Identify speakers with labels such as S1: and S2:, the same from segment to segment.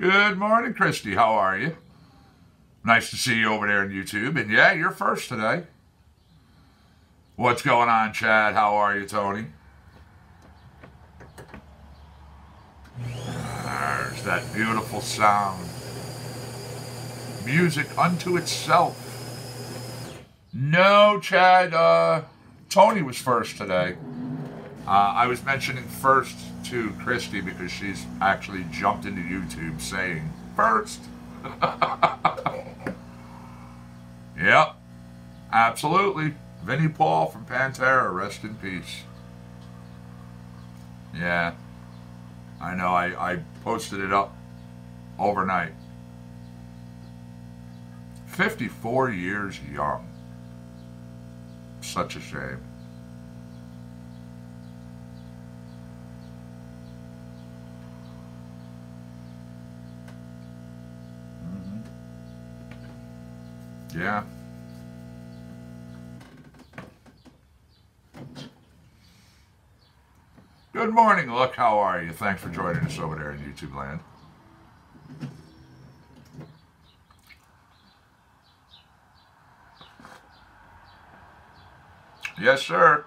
S1: Good morning, Christy. How are you? Nice to see you over there on YouTube. And yeah, you're first today. What's going on, Chad? How are you, Tony? There's that beautiful sound. Music unto itself. No, Chad, Tony was first today. I was mentioning first to Christy because she's actually jumped into YouTube saying first. Yep, absolutely. Vinnie Paul from Pantera, rest in peace. Yeah, I know, I posted it up overnight. 54 years young. Such a shame. Yeah. Good morning, look, how are you? Thanks for joining us over there in YouTube land. Yes, sir.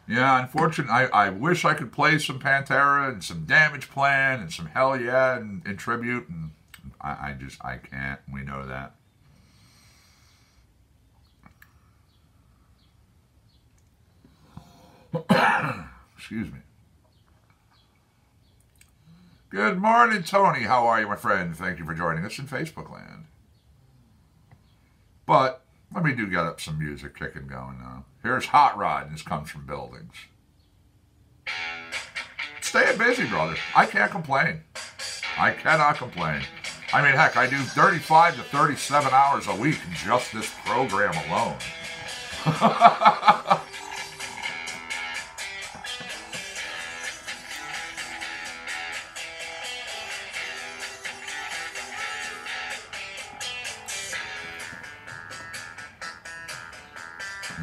S1: Yeah, unfortunately, I wish I could play some Pantera and some Damage Plan and some Hell Yeah in tribute, and I can't. We know that. Excuse me. Good morning, Tony. How are you, my friend? Thank you for joining us in Facebook land. But let me get up some music kicking going now. Here's Hot Rod, and this comes from Buildings. Staying busy, brother. I can't complain. I cannot complain. I mean, heck, I do 35 to 37 hours a week in just this program alone.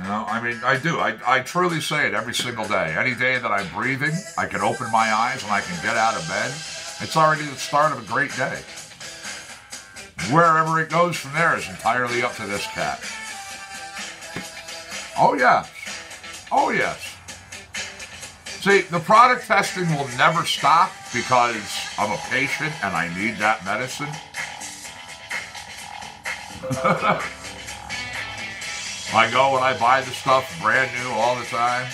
S1: No, I mean, I do. I truly say it every single day. Any day that I'm breathing, I can open my eyes and I can get out of bed. It's already the start of a great day. Wherever it goes from there is entirely up to this cat. Oh, yes. Oh, yes. See, the product testing will never stop because I'm a patient and I need that medicine. I go and I buy the stuff brand new all the time.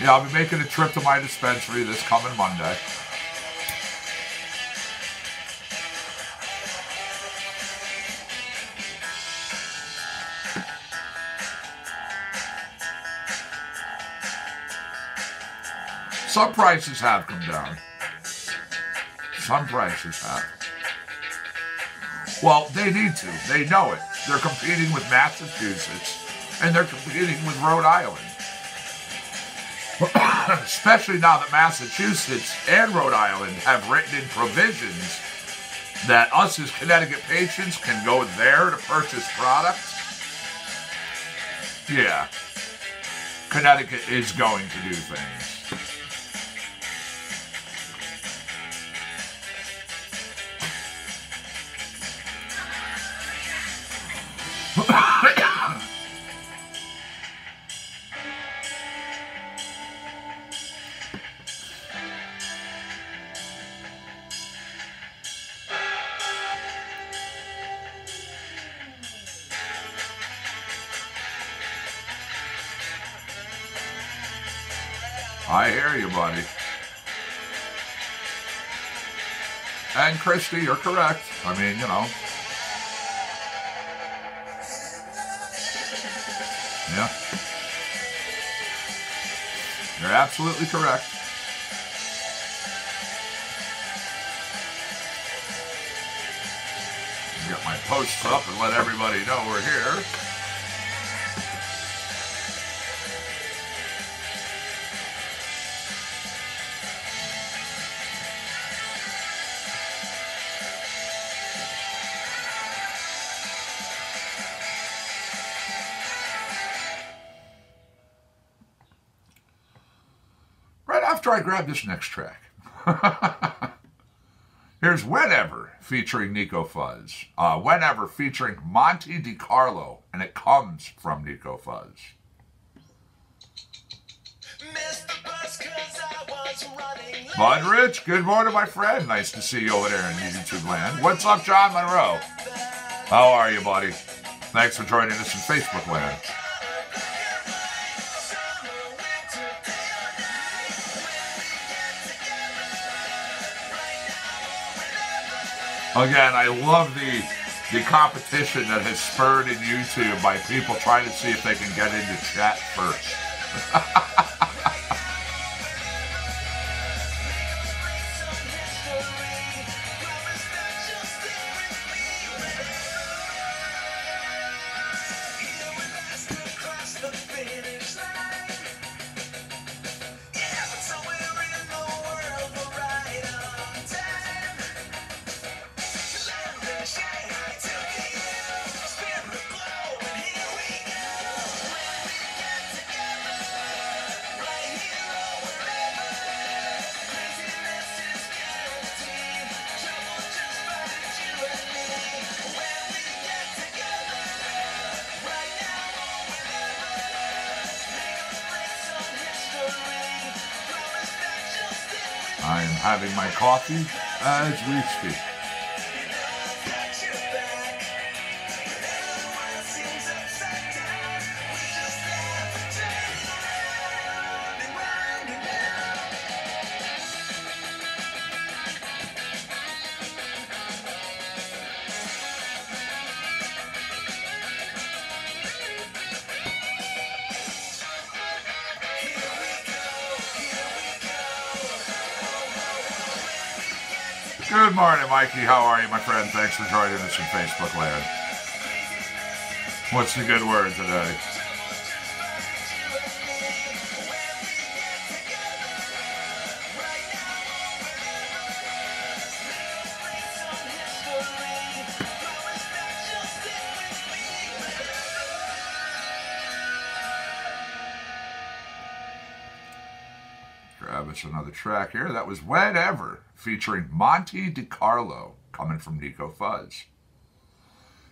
S1: Yeah, I'll be making a trip to my dispensary this coming Monday. Some prices have come down. Some prices have. Well, they need to. They know it. They're competing with Massachusetts, and they're competing with Rhode Island. Especially now that Massachusetts and Rhode Island have written in provisions that us as Connecticut patients can go there to purchase products. Yeah. Connecticut is going to do things. I hear you, buddy. And Christy, you're correct. I mean, you know. Yeah. You're absolutely correct. Get my posts up and let everybody know we're here. Right after I grab this next track. Here's Whenever featuring Nico Fuzz. Whenever featuring Monty DiCarlo, and it comes from Nico Fuzz. Bud Rich, good morning, my friend. Nice to see you over there in YouTube land. What's up, John Monroe? How are you, buddy? Thanks for joining us in Facebook land. Again, I love the competition that has spurred in YouTube by people trying to see if they can get into chat first. I am having my coffee as we speak. Good morning, Mikey. How are you, my friend? Thanks for joining us in Facebook land. What's the good word today? Grab us another track here. That was Whenever, featuring Monty DiCarlo, coming from Nico Fuzz.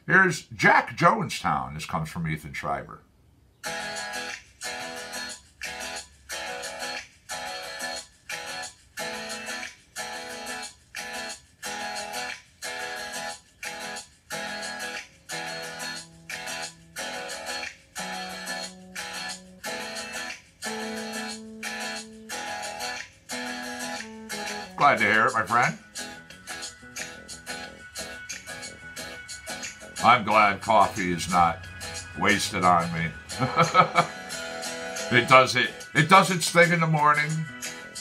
S1: Here's Jack Jonestown. This comes from Ethan Schreiber. Glad to hear it, my friend. I'm glad coffee is not wasted on me. It does its thing in the morning,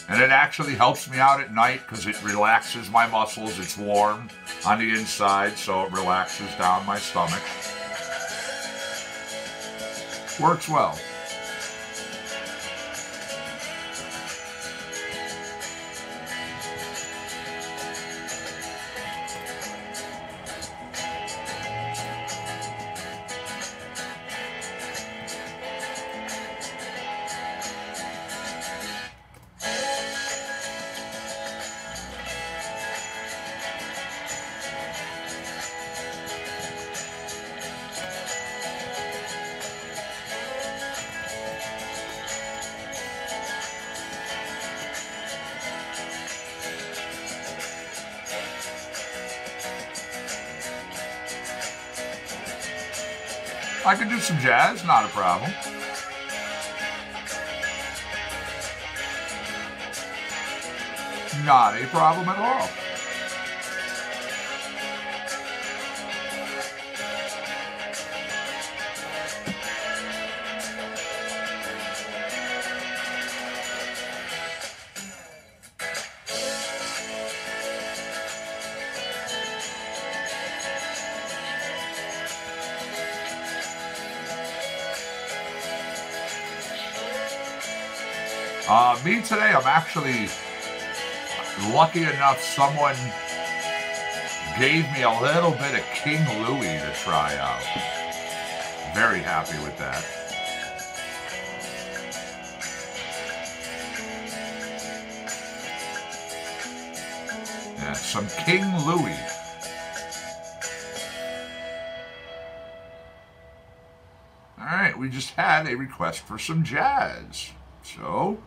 S1: and it actually helps me out at night because it relaxes my muscles. It's warm on the inside, so it relaxes down my stomach. Works well. I could do some jazz, not a problem. Not a problem at all. Me today, I'm actually lucky enough someone gave me a little bit of King Louis to try out. Very happy with that. Yeah, some King Louis. All right, we just had a request for some jazz. So,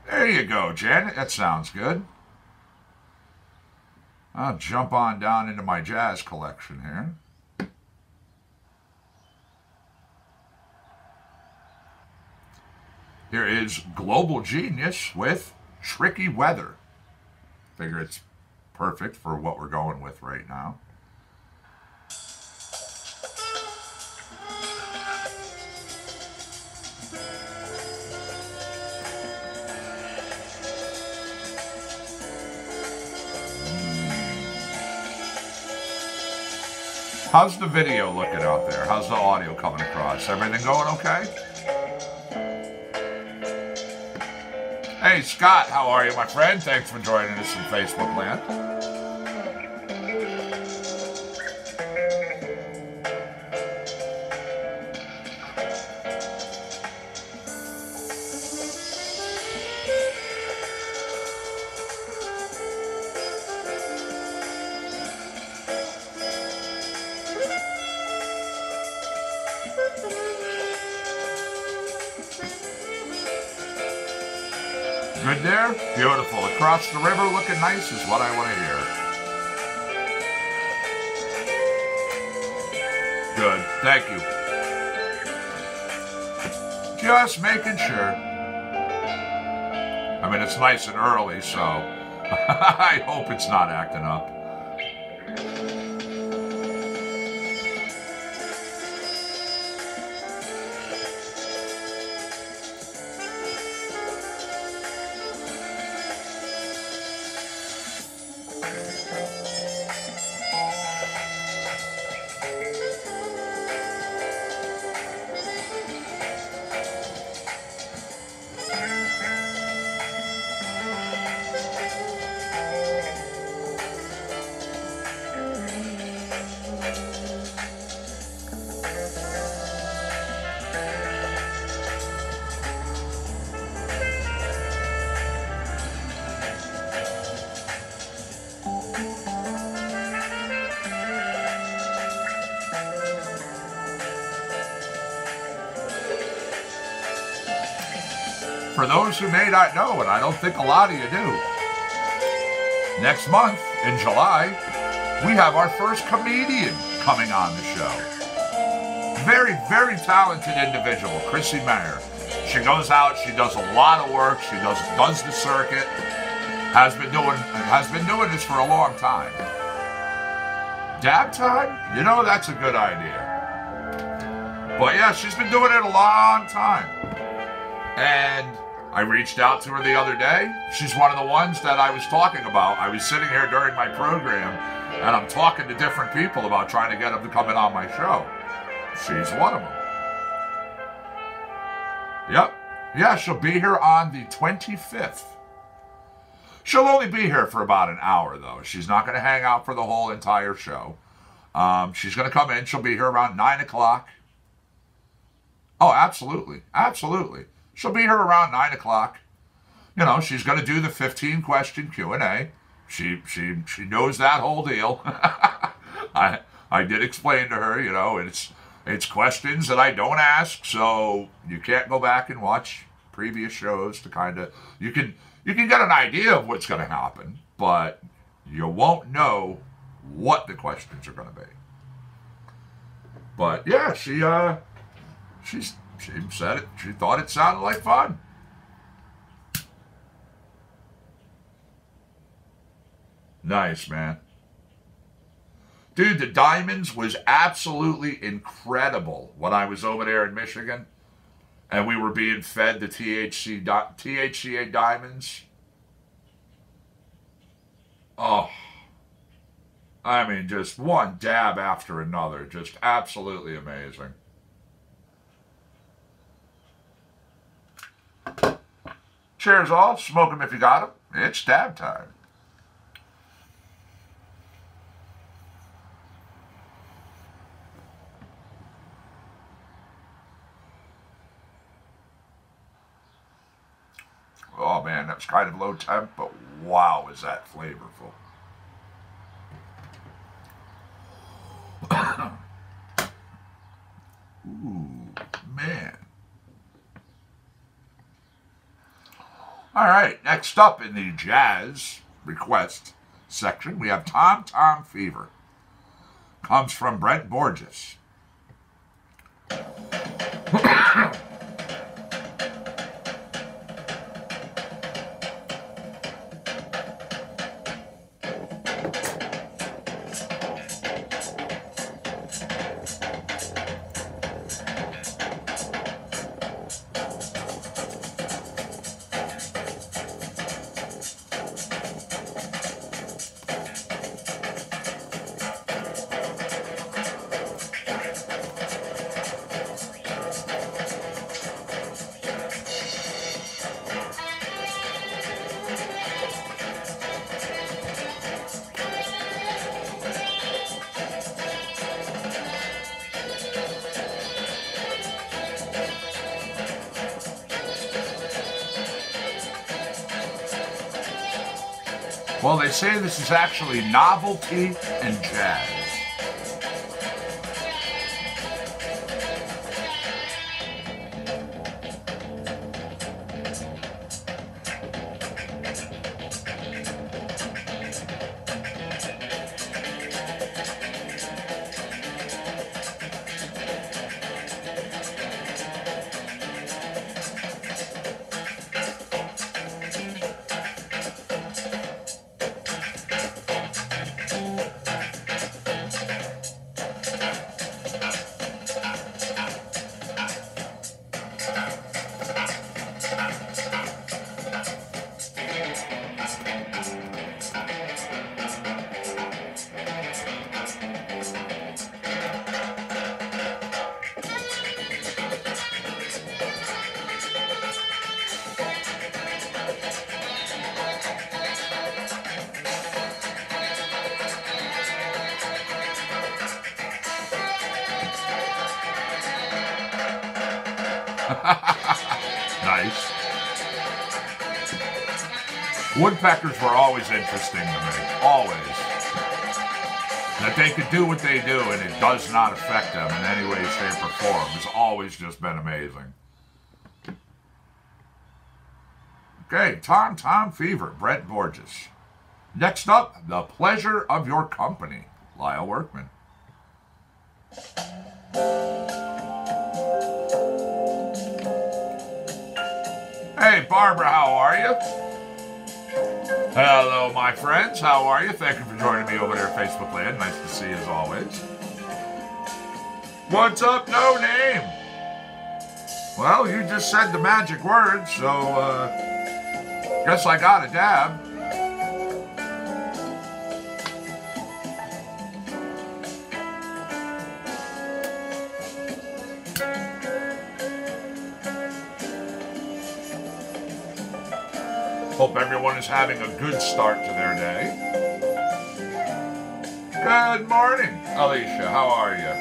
S1: there you go, Janet. That sounds good. I'll jump on down into my jazz collection here. Here is Global Genius with Tricky Weather. Figure it's perfect for what we're going with right now. How's the video looking out there? How's the audio coming across? Everything going okay? Hey, Scott, how are you, my friend? Thanks for joining us in Facebook land. Good there? Beautiful. Across the river looking nice is what I want to hear. Good. Thank you. Just making sure. I mean, it's nice and early, so I hope it's not acting up. For those who may not know, and I don't think a lot of you do, next month, in July, we have our first comedian coming on the show. Very, very talented individual, Chrissy Mayer. She goes out, she does a lot of work, she does the circuit, has been doing this for a long time. Dab time? You know, that's a good idea. But yeah, she's been doing it a long time. And I reached out to her the other day. She's one of the ones that I was talking about. I was sitting here during my program, and I'm talking to different people about trying to get them to come in on my show. She's one of them. Yep. Yeah, she'll be here on the 25th. She'll only be here for about an hour, though. She's not going to hang out for the whole entire show. She's going to come in. She'll be here around 9 o'clock. Oh, absolutely. Absolutely. She'll be here around 9 o'clock. You know, she's going to do the 15-question Q&A. She knows that whole deal. I did explain to her, you know, it's questions that I don't ask, so you can't go back and watch previous shows to kind of, you can get an idea of what's going to happen, but you won't know what the questions are going to be. But yeah, she said it. She thought it sounded like fun. Nice, man. Dude, the Diamonds was absolutely incredible when I was over there in Michigan and we were being fed the THCA Diamonds. Oh, I mean, just one dab after another. Just absolutely amazing. Cheers all. Smoke 'em if you got 'em. It's dab time. Oh man, that was kind of low temp, but wow, is that flavorful. Ooh, man. All right, next up in the jazz request section, we have Tom Tom Fever. Comes from Brent Borges. Well, they say this is actually novelty and jazz. Nice. Woodpeckers were always interesting to me. Always. That they could do what they do and it does not affect them in any way, shape, or form has always just been amazing. Okay, Tom Tom Fever, Brent Borges. Next up, The Pleasure of Your Company, Lyle Workman. Hey, Barbara, how are you? Hello, my friends. How are you? Thank you for joining me over there at Facebook Land. Nice to see you as always. What's up, no name? Well, you just said the magic word, so, guess I got a dab. Hope everyone is having a good start to their day. Good morning, Alicia. How are you?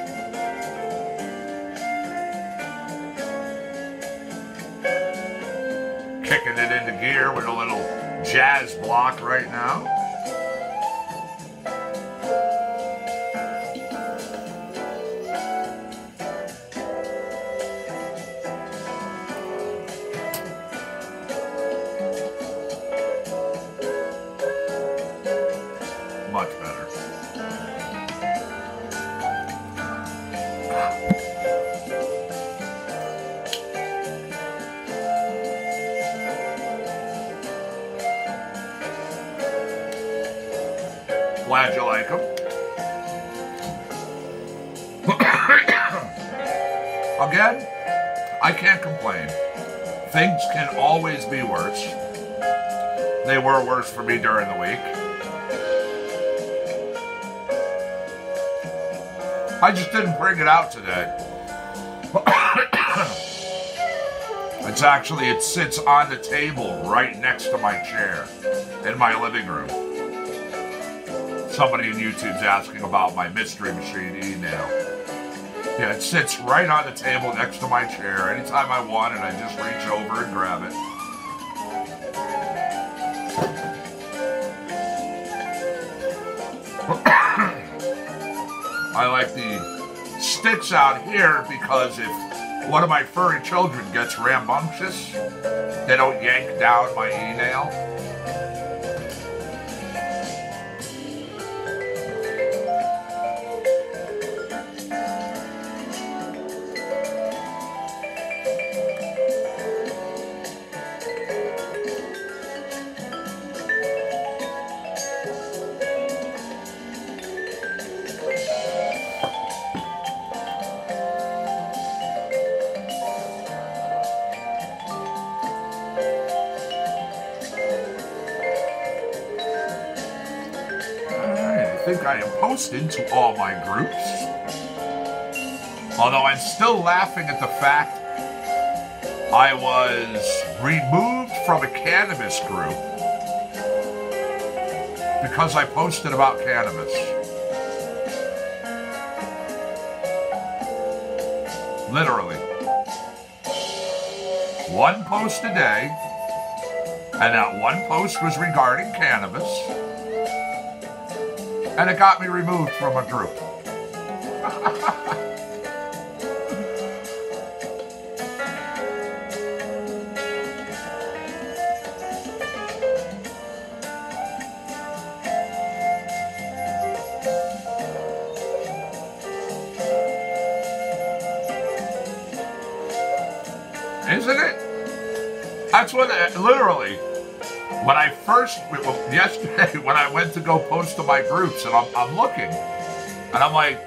S1: Kicking it into gear with a little jazz block right now. Much better. Glad you like them. Again, I can't complain. Things can always be worse. They were worse for me during the week. I just didn't bring it out today. It sits on the table right next to my chair in my living room. Somebody in YouTube's asking about my mystery machine email. Yeah, it sits right on the table next to my chair. Anytime I want it, I just reach over and grab it. I like the sticks out here because if one of my furry children gets rambunctious, they don't yank down my e-nail. I think I am posted to all my groups. Although I'm still laughing at the fact I was removed from a cannabis group because I posted about cannabis. Literally. One post a day, and that one post was regarding cannabis. And it got me removed from a group. Isn't it? That's what, literally. When I first, yesterday, when I went to go post to my groups, and I'm looking, and I'm like,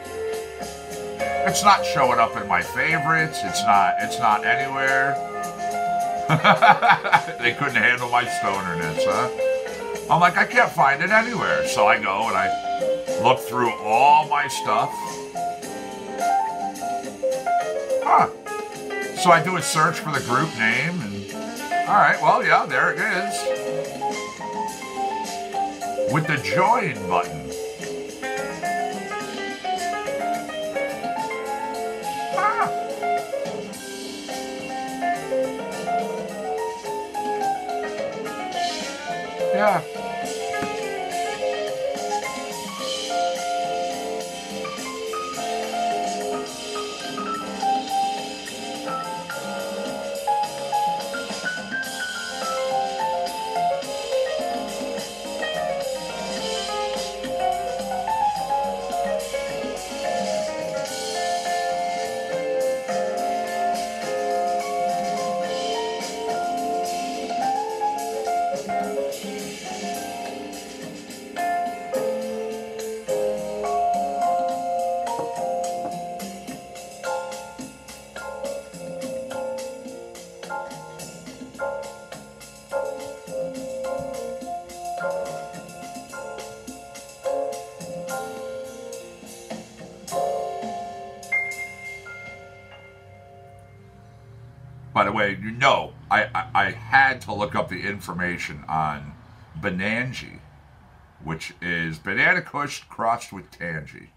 S1: it's not showing up in my favorites. It's not anywhere. They couldn't handle my stonerness, huh? I'm like, I can't find it anywhere. So I go and I look through all my stuff. Huh. So I do a search for the group name, and all right, well, yeah, there it is. With the join button. Ah. Yeah. By the way, you know, I had to look up the information on Bananji, which is banana kush crossed with tangy.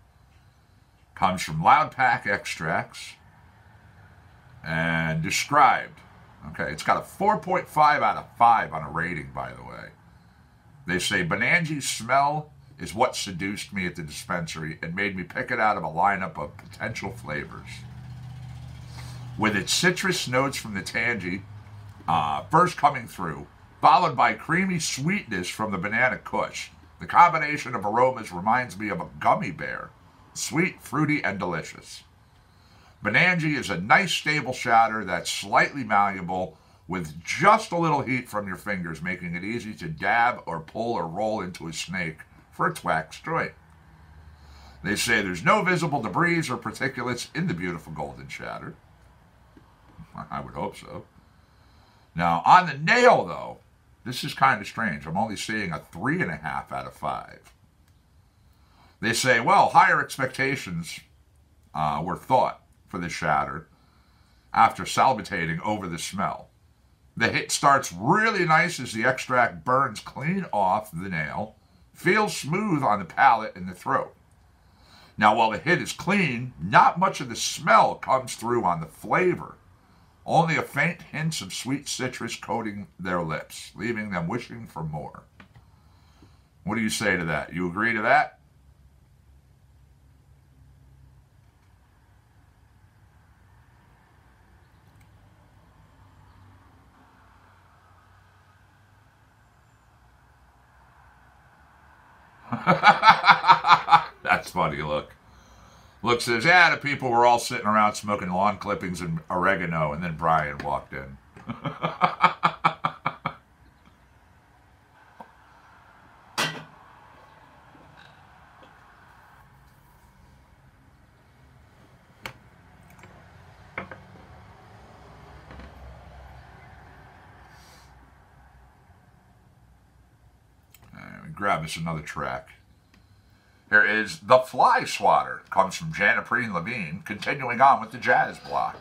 S1: Comes from Loud Pack extracts and described. Okay, it's got a 4.5 out of 5 on a rating, by the way. They say Bananji's smell is what seduced me at the dispensary and made me pick it out of a lineup of potential flavors. With its citrus notes from the tangy first coming through, followed by creamy sweetness from the banana kush. The combination of aromas reminds me of a gummy bear, sweet, fruity, and delicious. Bananji is a nice stable shatter that's slightly malleable with just a little heat from your fingers, making it easy to dab or pull or roll into a snake for a twax joint. They say there's no visible debris or particulates in the beautiful golden shatter. I would hope so. Now, on the nail, though, this is kind of strange. I'm only seeing a 3.5 out of 5. They say, well, higher expectations were thought for this shatter after salivating over the smell. The hit starts really nice as the extract burns clean off the nail, feels smooth on the palate and the throat. Now, while the hit is clean, not much of the smell comes through on the flavor. Only a faint hint of sweet citrus coating their lips, leaving them wishing for more. What do you say to that? You agree to that? That's funny, look. Look says, yeah, the people were all sitting around smoking lawn clippings and oregano, and then Brian walked in. Grab us another track. Here is The Fly Swatter. Comes from Janaprine Levine, continuing on with the jazz block.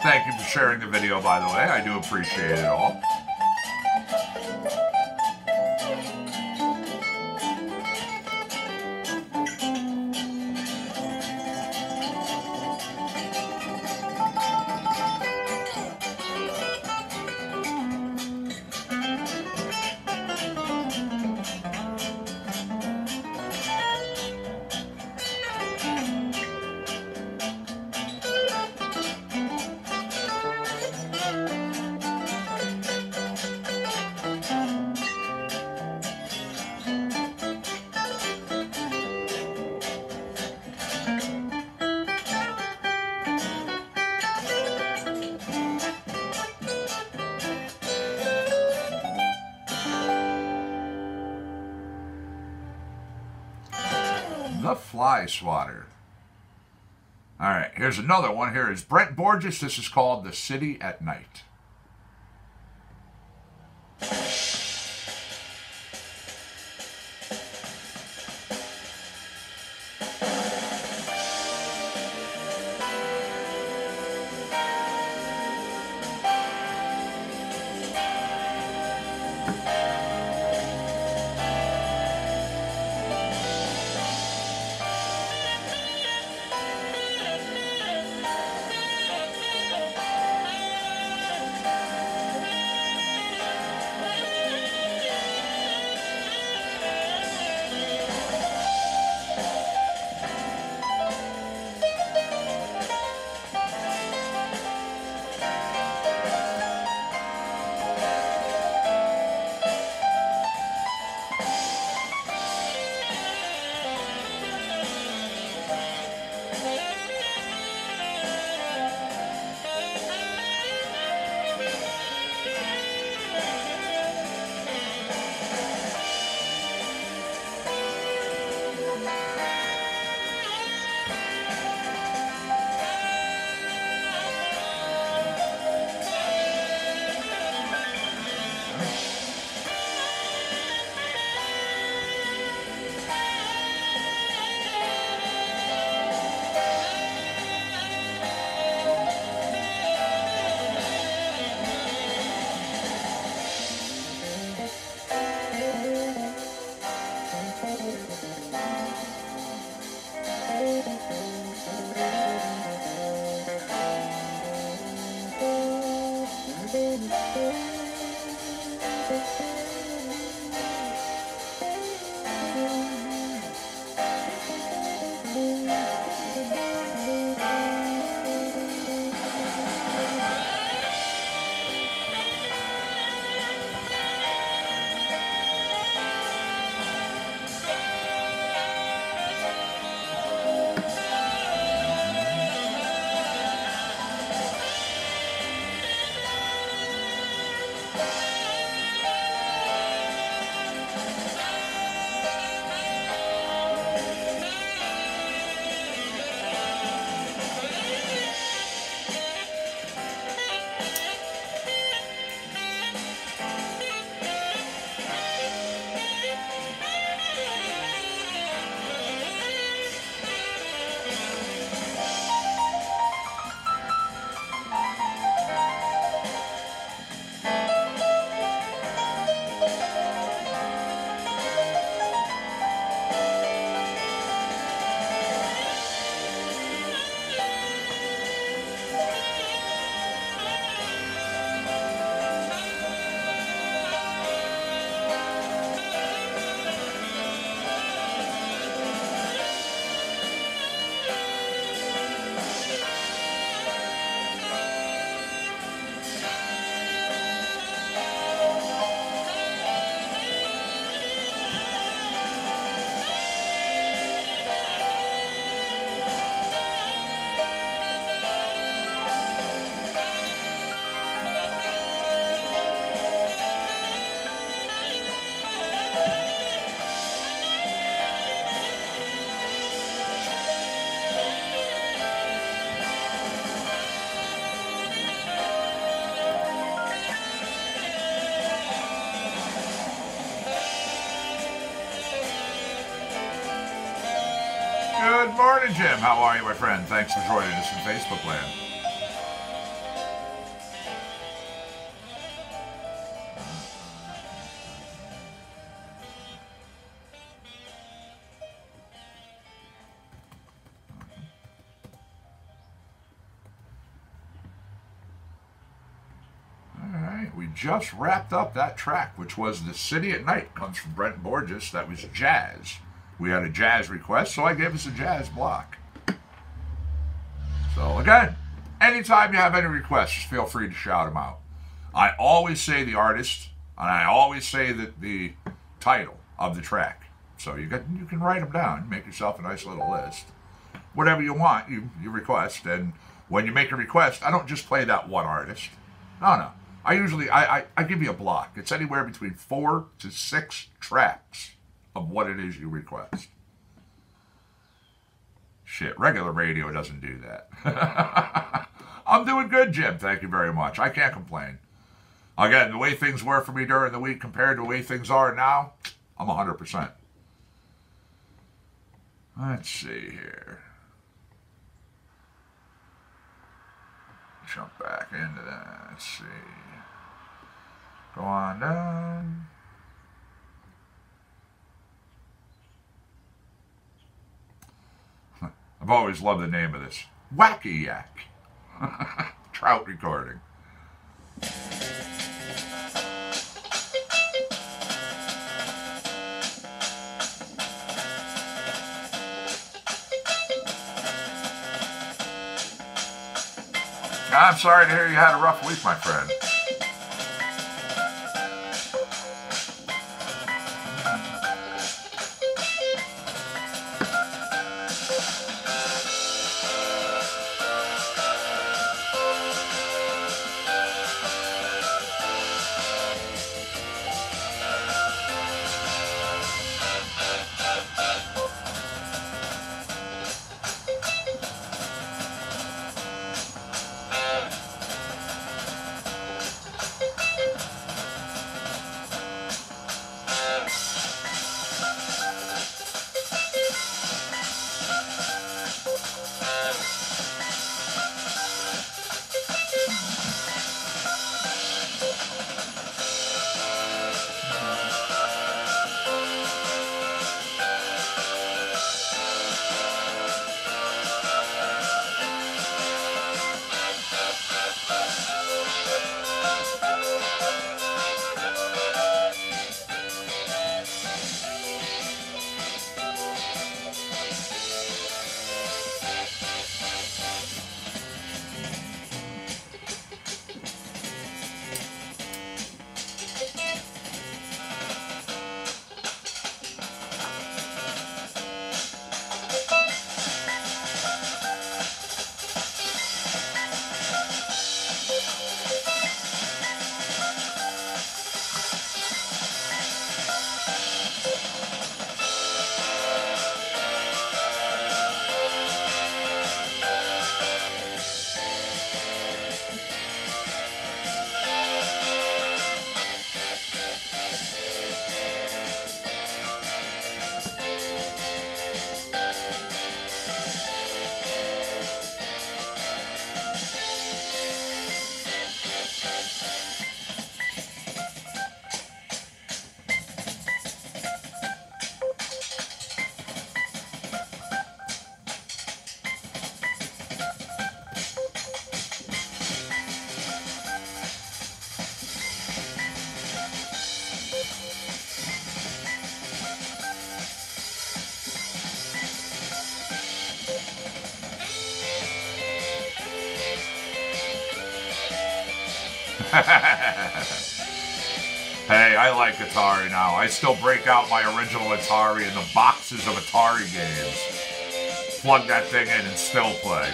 S1: Thank you for sharing the video, by the way. I do appreciate it all. The Fly Swatter. All right, here's another one. Here is Brent Borges. This is called The City at Night. Good morning, Jim. How are you, my friend? Thanks for joining us in Facebook land. All right, we just wrapped up that track, which was The City at Night. Comes from Brent Borges. That was jazz. We had a jazz request, so I gave us a jazz block. So again, anytime you have any requests, just feel free to shout them out. I always say the artist, and I always say the title of the track. So you can write them down, make yourself a nice little list. Whatever you want, you request. And when you make a request, I don't just play that one artist. No. I usually, I give you a block. It's anywhere between 4 to 6 tracks of what it is you request. Shit, regular radio doesn't do that. I'm doing good, Jim. Thank you very much. I can't complain. Again, the way things were for me during the week compared to the way things are now, I'm 100%. Let's see here. Jump back into that. Let's see. Go on down. I've always loved the name of this. Wacky Yak. Trout recording. I'm sorry to hear you had a rough week, my friend. Hey, I like Atari now. I still break out my original Atari and the boxes of Atari games. Plug that thing in and still play.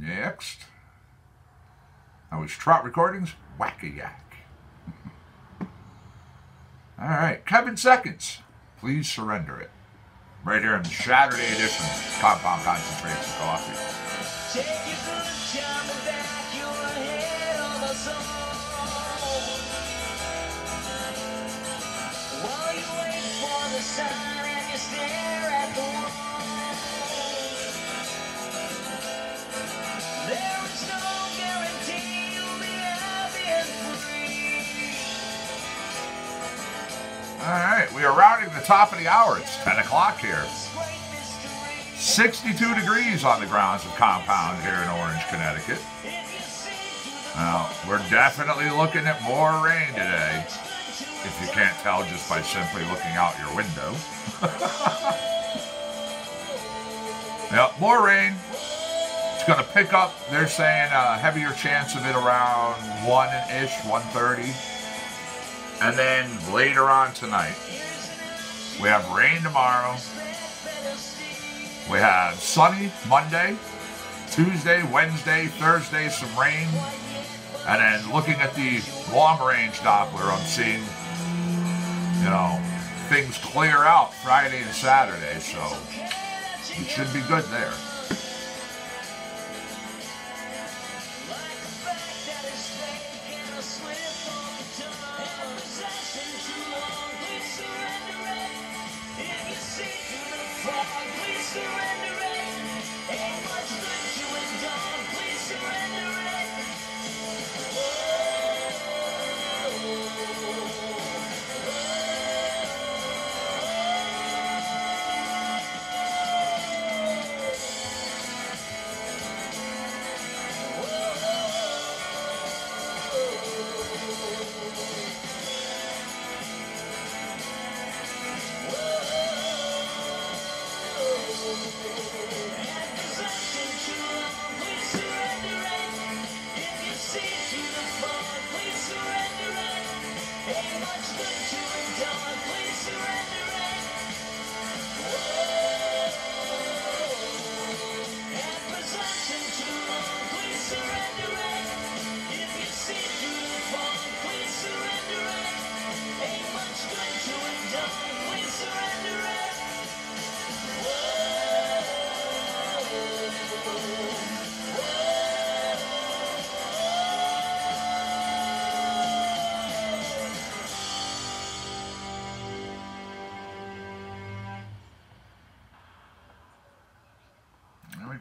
S1: Next, I was Trot Recordings, Whack-A-Yak. All right, Kevin Seconds, Please Surrender It. Right here in the Shatterday edition, Compound Concentrates and Coffee.
S2: Take your good time and back your head on the song. While you wait for the sun and you stare at the wall. There is no guarantee you'll be happy and free.
S1: All right, we are rounding the top of the hour. It's 10 o'clock here. 62 degrees on the grounds of Compound here in Orange, Connecticut. Now, we're definitely looking at more rain today, if you can't tell just by simply looking out your window. Yep, more rain. It's going to pick up. They're saying a heavier chance of it around 1-ish, 1:30. And then later on tonight, we have rain tomorrow. We have sunny Monday, Tuesday, Wednesday, Thursday, some rain. And then looking at the long-range Doppler, I'm seeing, things clear out Friday and Saturday. So it should be good there.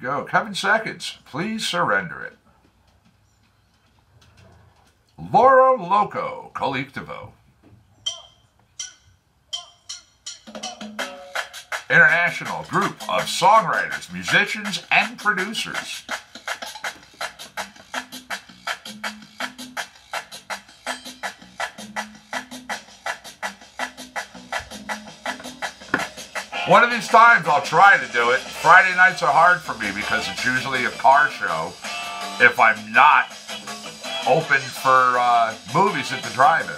S1: Go. Kevin Seconds, Please Surrender It. Loro Loco Collectivo. international group of songwriters, musicians, and producers. One of these times I'll try to do it. Friday nights are hard for me because it's usually a car show if I'm not open for movies at the drive-in.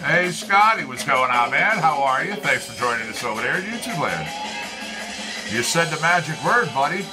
S1: Hey Scotty, what's going on, man? How are you? Thanks for joining us over there at YouTube Land. You said the magic word, buddy.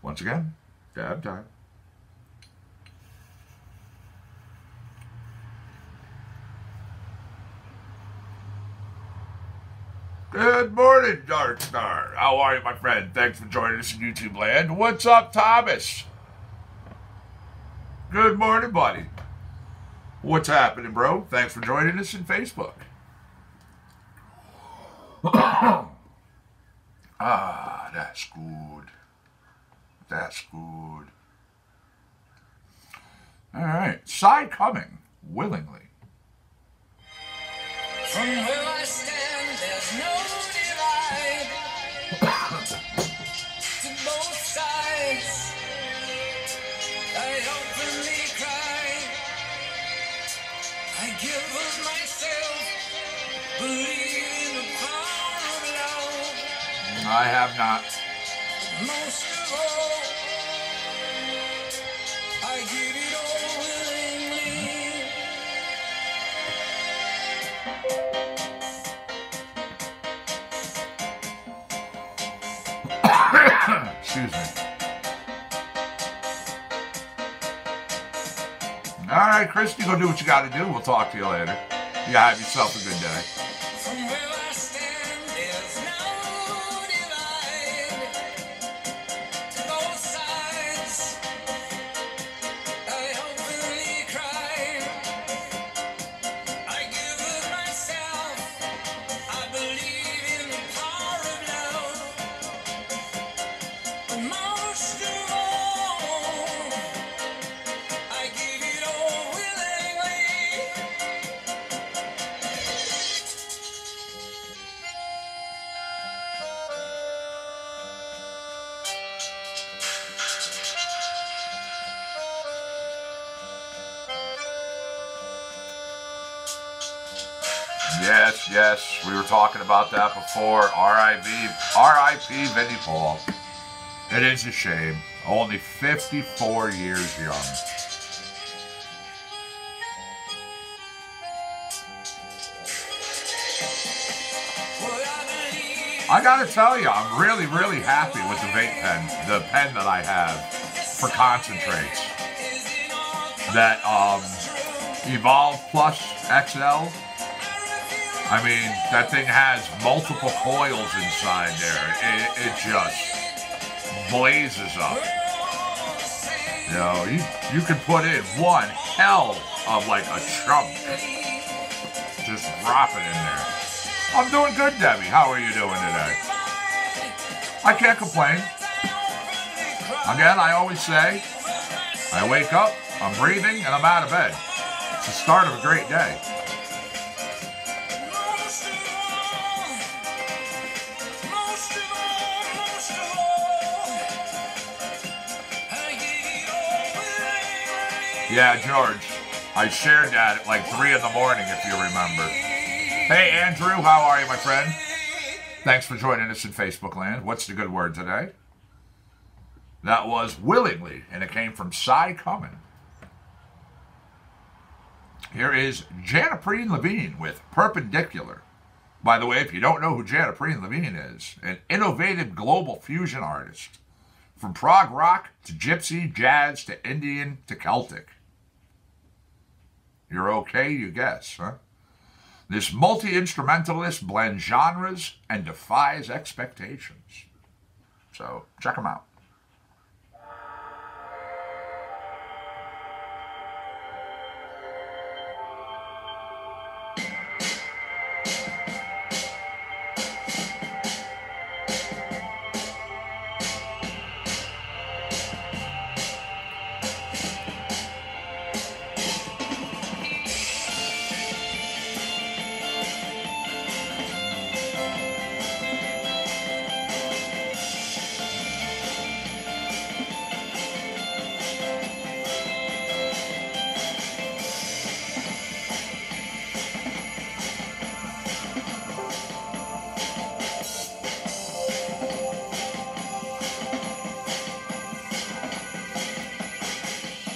S1: Once again, dab time. Good morning, Dark Star. How are you, my friend? Thanks for joining us in YouTube Land. What's up, Thomas? Good morning, buddy. What's happening, bro? Thanks for joining us in Facebook. Ah, that's good. That's good. All right. Cy coming willingly.
S2: From where I stand, there's no divide. To both sides, I openly cry. I give of myself, believe in the power of love.
S1: I have not.
S2: Most of all, I give it all willingly.
S1: Excuse me. All right, Chris, you go do what you got to do. We'll talk to you later. You have yourself a good day.
S2: From where I stand, there's no divide. To both sides, I openly cry. I give of myself, I believe in the power of love. But most of all,
S1: Yes, yes, we were talking about that before. R.I.P. Vinnie Paul. It is a shame. Only 54 years young. I gotta tell you, I'm really, really happy with the vape pen. The pen that I have for concentrates. That Evolve Plus XL. I mean, that thing has multiple coils inside there. It just blazes up. You know, you can put in one hell of like a chunk. Just drop it in there. I'm doing good, Debbie. How are you doing today? I can't complain. Again, I always say, I wake up, I'm breathing, and I'm out of bed. It's the start of a great day. Yeah, George, I shared that at like 3 in the morning, if you remember. Hey, Andrew, how are you, my friend? Thanks for joining us in Facebook land. What's the good word today? That was willingly, and it came from Cy Cummin. Here is Janaprine Levine with Perpendicular. By the way, if you don't know who Janaprine Levine is, an innovative global fusion artist. From prog rock to gypsy, jazz to Indian to Celtic. You're okay, you guess, huh? This multi-instrumentalist blends genres and defies expectations. So, check them out.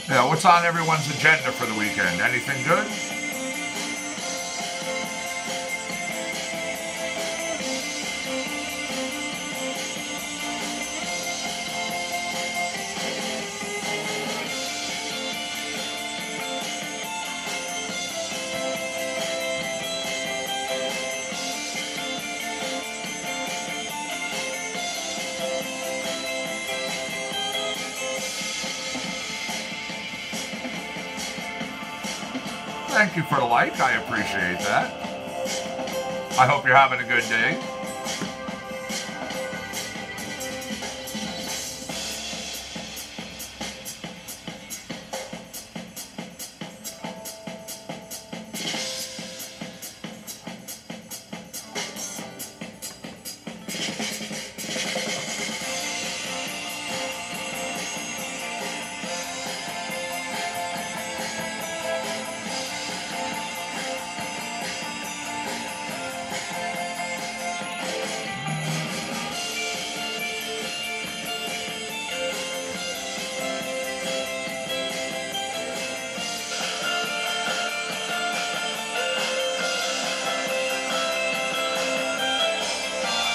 S1: Yeah, what's on everyone's agenda for the weekend? Anything good? Thank you for the like. I appreciate that. I hope you're having a good day.